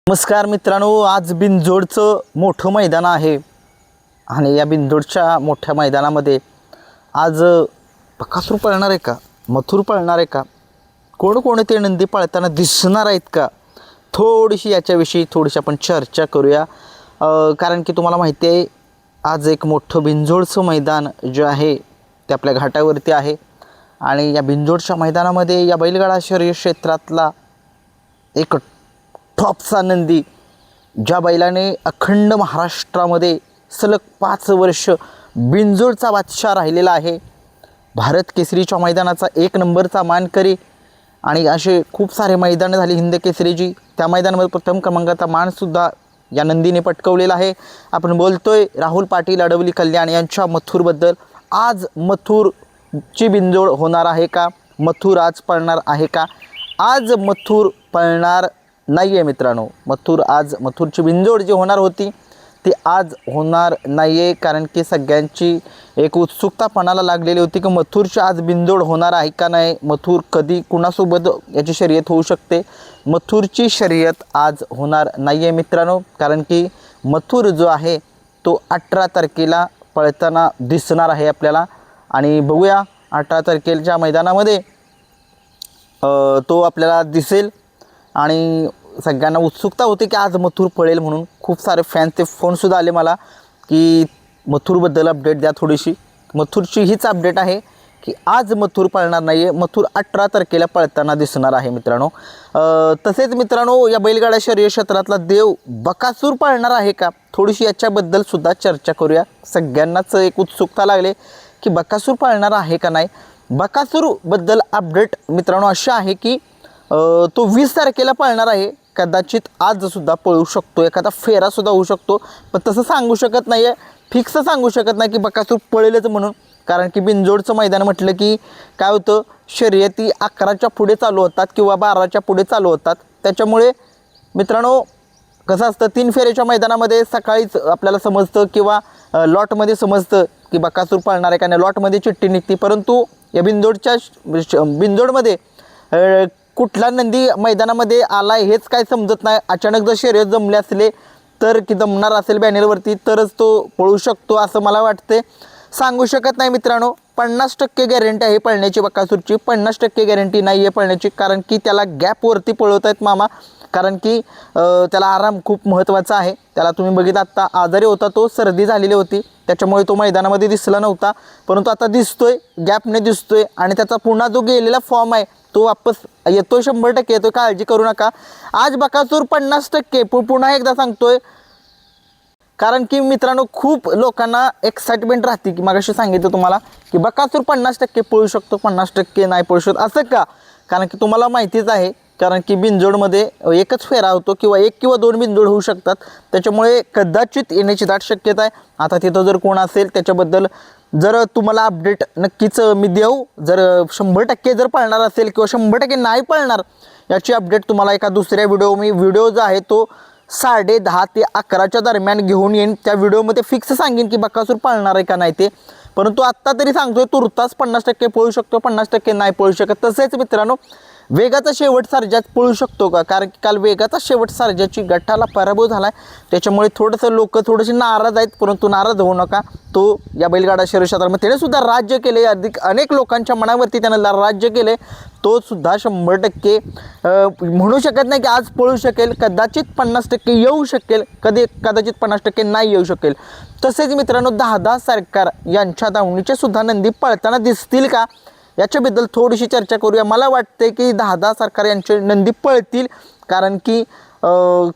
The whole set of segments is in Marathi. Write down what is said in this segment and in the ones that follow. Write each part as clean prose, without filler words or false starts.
नमस्कार मित्रांनो, आज बिनजोडचं मोठं मैदान आहे आणि या बिनजोडच्या मोठ्या मैदानामध्ये आज बकासूर पळणार आहे का, मथुर पळणार आहे का, कोणकोणते नंदी पळताना दिसणार आहेत का, थोडीशी याच्याविषयी आपण चर्चा करूया. कारण की तुम्हाला माहिती आहे आज एक मोठं बिनजोडचं मैदान जे आहे ते आपल्या घाटावरती आहे आणि या बिनजोडच्या मैदानामध्ये या बैलगाडा शर्यत क्षेत्रातला एक टॉपचा नंदी, ज्या बैलाने अखंड महाराष्ट्रामध्ये सलग 5 वर्ष बिनजोडचा बादशाह राहिलेला आहे, भारत केसरीच्या मैदानाचा 1 नंबरचा मानकरी आणि असे खूप सारे मैदानं झाली हिंद केसरीची. त्या मैदानामध्ये प्रथम क्रमांकाचा मानसुद्धा या नंदीने पटकवलेला आहे. आपण बोलतोय राहुल पाटील अडवली कल्याण यांच्या मथुरबद्दल. आज मथुरची बिनजोड होणार आहे का, मथुर आज पळणार आहे का? आज मथुर पळणार नाही आहे मित्रांनो. मथुरची बिनजोड जी होणार होती ती आज होणार नाही आहे, कारण की सगळ्यांची एक उत्सुकता पणाला लागलेली होती की मथुरची आज बिनजोड होणार आहे का नाही, मथुर कधी कुणासोबत याची शर्यत होऊ शकते. मथुरची शर्यत आज होणार नाही आहे मित्रांनो, कारण की मथुर जो आहे तो 18 तारखेला पळताना दिसणार आहे आपल्याला. आणि बघूया 18 तारखेच्या मैदानामध्ये तो आपल्याला दिसेल आणि सगळ्यांना उत्सुकता होती की आज मथुर पळेल म्हणून. खूप सारे फॅनचे फोनसुद्धा आले मला की मथुरबद्दल अपडेट द्या थोडीशी. मथुरची हीच अपडेट आहे की आज मथुर पळणार नाही आहे, मथुर 18 तारखेला पळताना दिसणार आहे मित्रांनो. तसेच मित्रांनो, या बैलगाडा शर्यत क्षेत्रातला देव बकासूर पळणार आहे का, थोडीशी याच्याबद्दल सुद्धा चर्चा करूया. सगळ्यांनाच एक उत्सुकता लागले की बकासूर पळणार आहे का नाही. बकासूरबद्दल अपडेट मित्रांनो अशी आहे की तो 20 तारखेला पळणार आहे. कदाचित आजसुद्धा पळू शकतो, एखादा फेरासुद्धा होऊ शकतो, पण तसं सांगू शकत नाही आहे, फिक्स सांगू शकत नाही की बकासूर पळेलच म्हणून. कारण की बिनजोडचं मैदान म्हटलं की काय होतं, शर्यती 11च्या पुढे चालू होतात किंवा 12च्या पुढे चालू होतात. त्याच्यामुळे मित्रांनो कसं असतं, 3 फेऱ्याच्या मैदानामध्ये सकाळीच आपल्याला समजतं किंवा लॉटमध्ये समजतं की बकासूर पळणार आहे का नाही, लॉटमध्ये चिठ्ठी निघते. परंतु या बिनजोडमध्ये कुठला नंदी मैदानामध्ये आला आहे हेच काय समजत नाही. अचानक जर शर्यत जमले असले तर की जमणार असेल बॅनरवरती तरच तो पळू शकतो असं मला वाटते. सांगू शकत नाही मित्रांनो. 50% गॅरंटी आहे पळण्याची बकासूरची, 50% गॅरंटी नाही आहे पळण्याची, कारण की त्याला गॅपवरती पळवत आहेत मामा. कारण की त्याला आराम खूप महत्त्वाचा आहे. त्याला तुम्ही बघितलं आत्ता आजारी होता तो, सर्दी झालेली होती, त्याच्यामुळे तो मैदानामध्ये दिसला नव्हता. परंतु आता दिसतोय, गॅपने दिसतोय आणि त्याचा पुन्हा जो गेलेला फॉर्म आहे तो वापस येतो, 100% येतो, काळजी करू नका. आज बकासूर 50%, पुन्हा एकदा सांगतोय. कारण की मित्रांनो खूप लोकांना एक्साइटमेंट राहते की मगाशी सांगितलं तुम्हाला की बकासूर 50% पळू शकतो, 50% नाही पळू शकतो. असं का? कारण की तुम्हाला माहितीच आहे, कारण की बिनजोडमध्ये एकच फेरा होतो किंवा 1 किंवा 2 बिनजोड होऊ शकतात. त्याच्यामुळे कदाचित येण्याची दाट शक्यता आहे. आता तिथं जर कोण असेल त्याच्याबद्दल जर तुम्हाला अपडेट नक्कीच मी देऊ. जर 100% जर पळणार असेल किंवा 100% नाही पळणार याची अपडेट तुम्हाला एका दुसऱ्या व्हिडिओ जो आहे तो 10:30 ते 11च्या दरम्यान घेऊन येईन. त्या व्हिडिओमध्ये फिक्स सांगेन की बकासूर पळणार आहे का नाही ते. परंतु आत्ता तरी सांगतोय तुर्तास 50% पळू शकतो, 50% नाही पळू शकत. तसेच मित्रांनो, वेगाचा शेवट सर्जात पळू शकतो का? कारण की काल वेगाचा शेवट सर्जाची गटाला पराभव झाला आहे, त्याच्यामुळे लोक थोडेसे नाराज आहेत. परंतु नाराज होऊ नका. तो या बैलगाडा शर्यत क्षेत्रामध्ये त्याने सुद्धा राज्य केले, अनेक लोकांच्या मनावरती त्यानं राज्य केले. तो सुद्धा 100% म्हणू शकत नाही की आज पळू शकेल. कदाचित 50% येऊ शकेल, कदाचित 50% नाही येऊ शकेल. तसेच मित्रांनो, 10 सरकार यांच्या दावणीचे सुद्धा नंदी पळताना दिसतील का याच्याबद्दल थोडीशी चर्चा करूया. मला वाटते की 10 सरकार यांचे नंदी पळतील, कारण की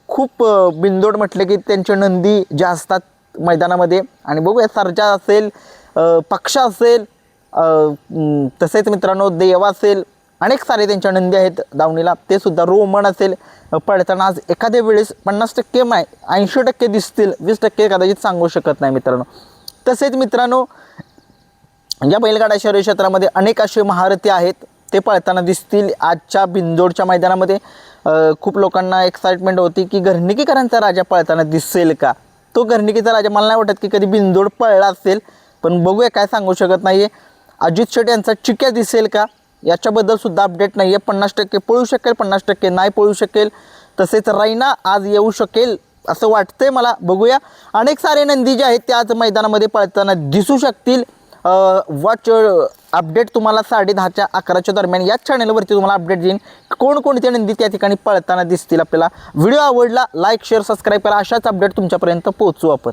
खूप बिनजोड म्हटले की त्यांचे नंदी जे असतात मैदानामध्ये. आणि बघूया, सर्जा असेल, पक्ष असेल, तसेच मित्रांनो देवा असेल, अनेक सारे त्यांच्या नंदी आहेत दावणीला. ते सुद्धा रोमन असेल पळताना आज एखाद्या वेळेस 50% नाही 80% दिसतील, 20% कदाचित सांगू शकत नाही मित्रांनो. तसेच मित्रांनो, या बैलगाडा शर्यत क्षेत्रामध्ये अनेक असे महारथी आहेत, ते पळताना दिसतील आजच्या बिनजोडच्या मैदानामध्ये. खूप लोकांना एक्साइटमेंट होती की घरणिकीकरांचा राजा पळताना दिसेल का. तो घरणिकीचा राजा मला नाही वाटत की कधी बिनजोड पळला असेल, पण बघूया, काय सांगू शकत नाही आहे. अजित शेट यांचा चिक्या दिसेल का याच्याबद्दल सुद्धा अपडेट नाही आहे. 50% पळू शकेल, 50% नाही पळू शकेल. तसेच रैना आज येऊ शकेल असं वाटतंय मला, बघूया. अनेक सारे नंदी जे आहेत ते आज मैदानामध्ये पळताना दिसू शकतील. वॉच अपडेट तुम्हाला 10:30 11च्या दरम्यान याच चॅनलवरती तुम्हाला अपडेट देईन कोणकोणते नंदी त्या ठिकाणी पळताना दिसतील आपल्याला. व्हिडिओ आवडला लाईक शेअर सबस्क्राईब करा, अशाच अपडेट तुमच्यापर्यंत पोहोचू आपण.